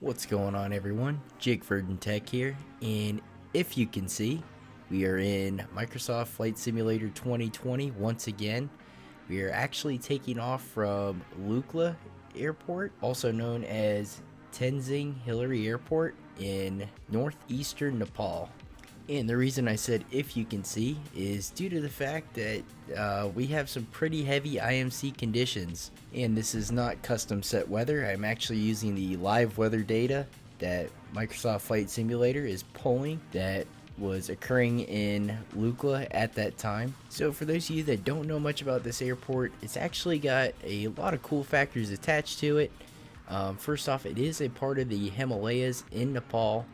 What's going on, everyone? Jake Tech here, and if you can see, we are in Microsoft Flight Simulator 2020 once again. We are actually taking off from Lukla Airport, also known as Tenzing Hillary Airport in northeastern Nepal. And the reason I said if you can see is due to the fact that we have some pretty heavy IMC conditions. And this is not custom set weather. I'm actually using the live weather data that Microsoft Flight Simulator is pulling that was occurring in Lukla at that time. So for those of you that don't know much about this airport, it's actually got a lot of cool factors attached to it. First off, it is a part of the Himalayas in Nepal.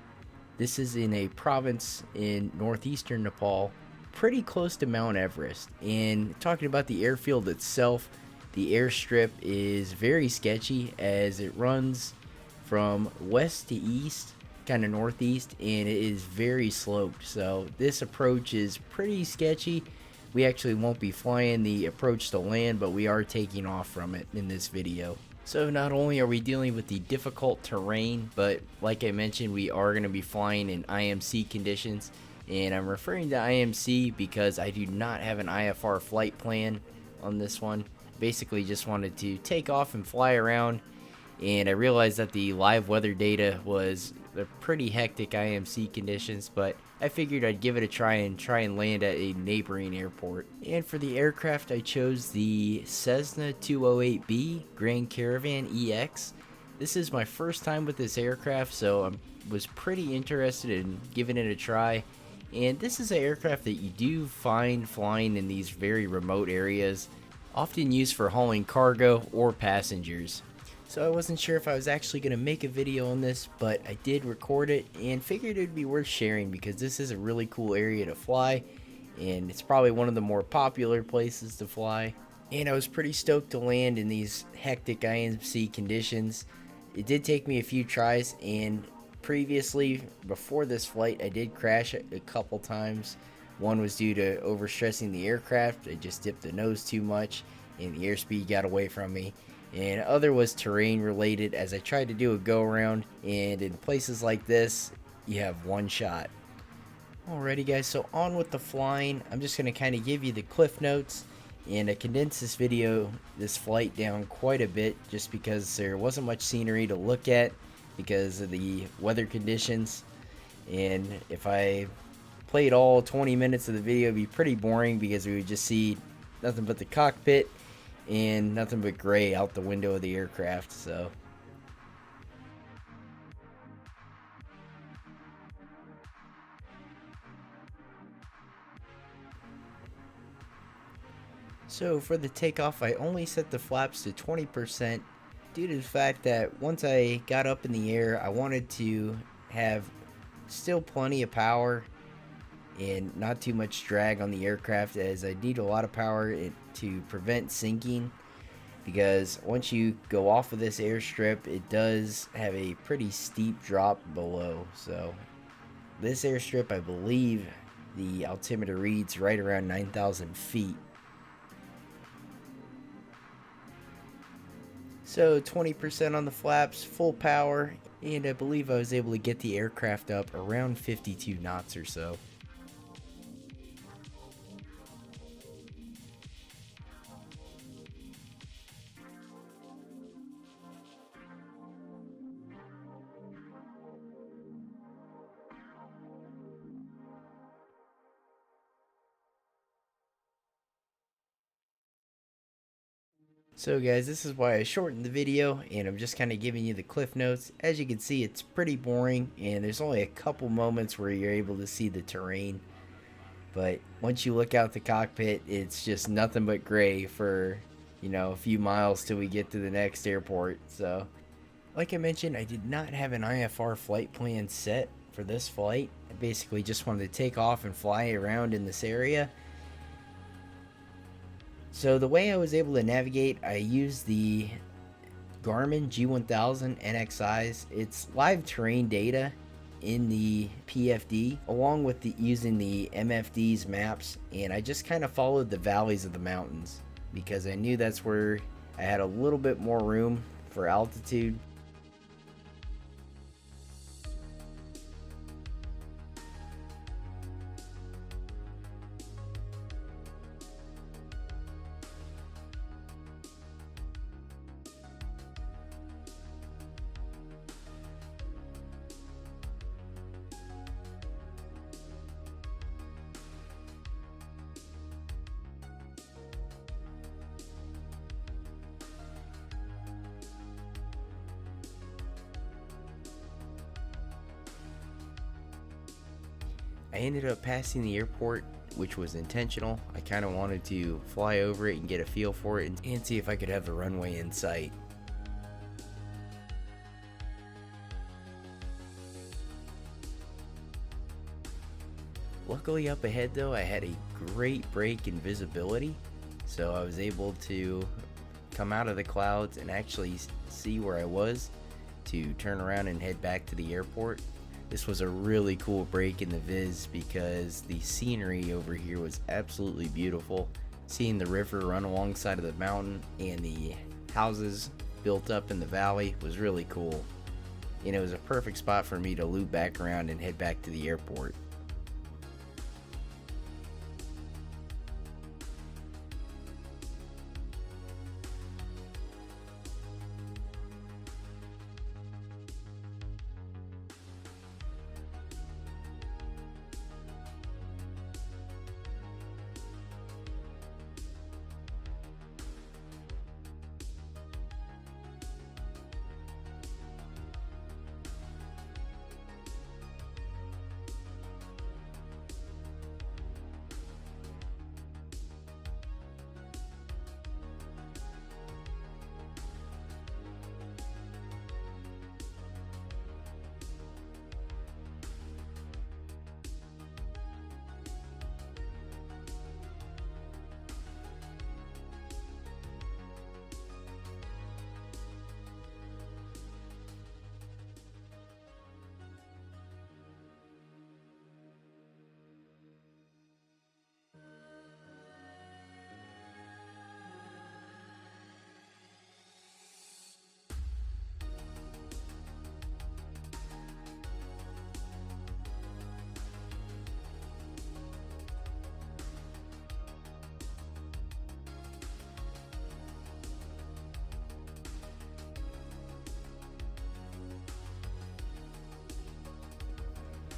This is in a province in northeastern Nepal, pretty close to Mount Everest. And talking about the airfield itself, the airstrip is very sketchy as it runs from west to east, kind of northeast, and it is very sloped. So this approach is pretty sketchy. We actually won't be flying the approach to land, but we are taking off from it in this video. So not only are we dealing with the difficult terrain, but like I mentioned, we are going to be flying in IMC conditions. And I'm referring to IMC because I do not have an IFR flight plan on this one. Basically just wanted to take off and fly around. And I realized that the live weather data was the pretty hectic IMC conditions, but I figured I'd give it a try and land at a neighboring airport. And for the aircraft, I chose the Cessna 208B Grand Caravan EX. This is my first time with this aircraft, so I was pretty interested in giving it a try. And this is an aircraft that you do find flying in these very remote areas, often used for hauling cargo or passengers. So I wasn't sure if I was actually going to make a video on this, but I did record it and figured it would be worth sharing because this is a really cool area to fly, and it's probably one of the more popular places to fly. And I was pretty stoked to land in these hectic IMC conditions. It did take me a few tries, and previously, before this flight, I did crash a couple times. One was due to overstressing the aircraft. I just dipped the nose too much, and the airspeed got away from me. And other was terrain related, as I tried to do a go around, and in places like this you have one shot. Alrighty guys, so on with the flying. I'm just going to kind of give you the cliff notes, and I condensed this flight down quite a bit just because there wasn't much scenery to look at because of the weather conditions. And if I played all 20 minutes of the video, it'd be pretty boring because we would just see nothing but the cockpit and nothing but gray out the window of the aircraft. So for the takeoff, I only set the flaps to 20% due to the fact that once I got up in the air, I wanted to have still plenty of power and not too much drag on the aircraft, as I need a lot of power to prevent sinking, because once you go off of this airstrip, it does have a pretty steep drop below. So this airstrip, I believe the altimeter reads right around 9,000 feet. So 20% on the flaps, full power, and I believe I was able to get the aircraft up around 52 knots or so. So guys, this is why I shortened the video, and I'm just kind of giving you the cliff notes. As you can see, it's pretty boring, and there's only a couple moments where you're able to see the terrain. But once you look out the cockpit, it's just nothing but gray for, a few miles till we get to the next airport. So, like I mentioned, I did not have an IFR flight plan set for this flight. I basically just wanted to take off and fly around in this area. So the way I was able to navigate, I used the Garmin G1000 NXIs. It's live terrain data in the PFD, along with using the MFD's maps, and I just kind of followed the valleys of the mountains because I knew that's where I had a little bit more room for altitude. I ended up passing the airport, which was intentional. I kind of wanted to fly over it and get a feel for it and see if I could have the runway in sight. Luckily up ahead though, I had a great break in visibility, so I was able to come out of the clouds and actually see where I was to turn around and head back to the airport. This was a really cool break in the viz because the scenery over here was absolutely beautiful. Seeing the river run alongside of the mountain and the houses built up in the valley was really cool. And it was a perfect spot for me to loop back around and head back to the airport.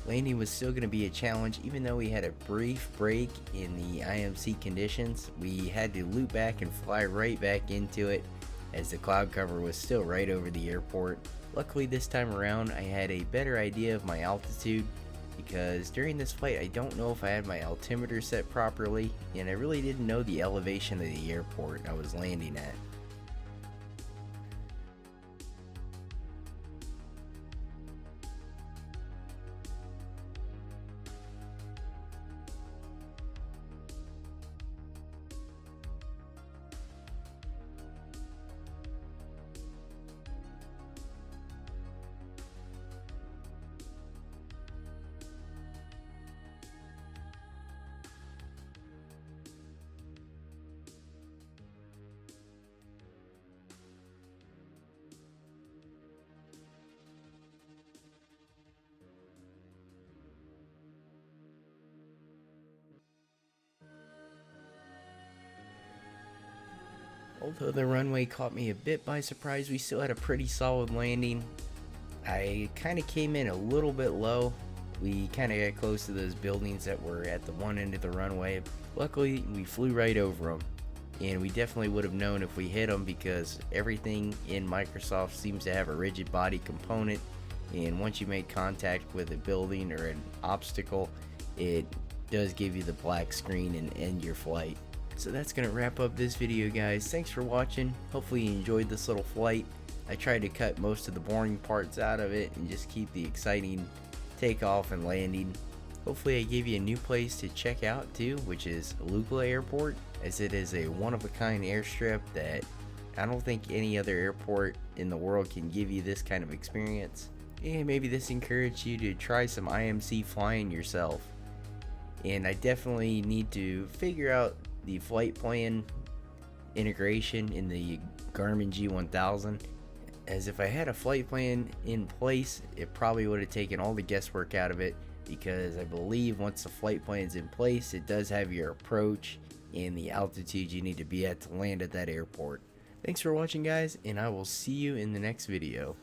Landing was still going to be a challenge even though we had a brief break in the IMC conditions. We had to loop back and fly right back into it as the cloud cover was still right over the airport. Luckily this time around I had a better idea of my altitude because during this flight I don't know if I had my altimeter set properly and I really didn't know the elevation of the airport I was landing at. Although the runway caught me a bit by surprise, we still had a pretty solid landing. I kind of came in a little bit low. We kind of got close to those buildings that were at the one end of the runway. Luckily, we flew right over them. And we definitely would have known if we hit them because everything in Microsoft seems to have a rigid body component. And once you make contact with a building or an obstacle, it does give you the black screen and end your flight. So that's going to wrap up this video, guys. Thanks for watching. Hopefully you enjoyed this little flight. I tried to cut most of the boring parts out of it and just keep the exciting takeoff and landing. Hopefully I gave you a new place to check out too, which is Lukla Airport, as it is a one-of-a-kind airstrip that I don't think any other airport in the world can give you this kind of experience. And maybe this encouraged you to try some IMC flying yourself. And I definitely need to figure out the flight plan integration in the Garmin G1000, as if I had a flight plan in place it probably would have taken all the guesswork out of it, because I believe once the flight plan is in place it does have your approach and the altitude you need to be at to land at that airport. Thanks for watching, guys, and I will see you in the next video.